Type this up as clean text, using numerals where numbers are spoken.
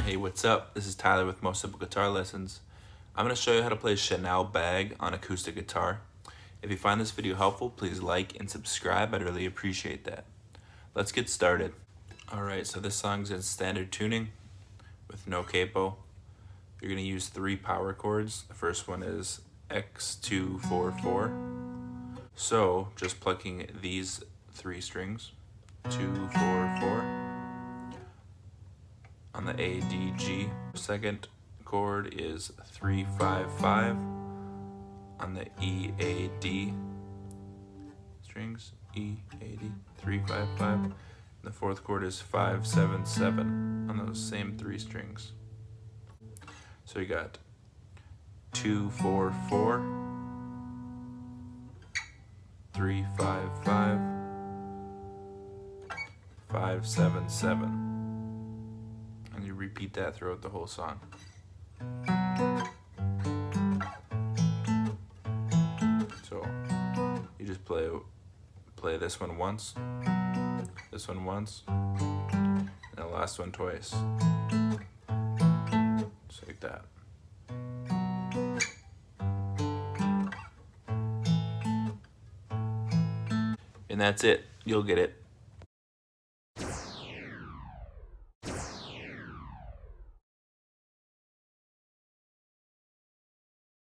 Hey, what's up? This is Tyler with Most Simple Guitar Lessons. I'm going to show you how to play Chanel Bag on acoustic guitar. If you find this video helpful, please like and subscribe. I'd really appreciate that. Let's get started. Alright, so this song's in standard tuning with no capo. You're going to use 3 power chords. The first one is X244. So just plucking these 3 strings, 2, 4, 4. On the A, D, G. Second chord is 3, 5, 5. On the E, A, D strings, E, A, D, 3, 5, 5. And the fourth chord is 5, 7, 7 on those same 3 strings. So you got 2, 4, 4, 3, 5, 5, 5, 7, 7. And you repeat that throughout the whole song. So you just play this one once, this one once, and the last one twice. Just like that. And that's it. You'll get it.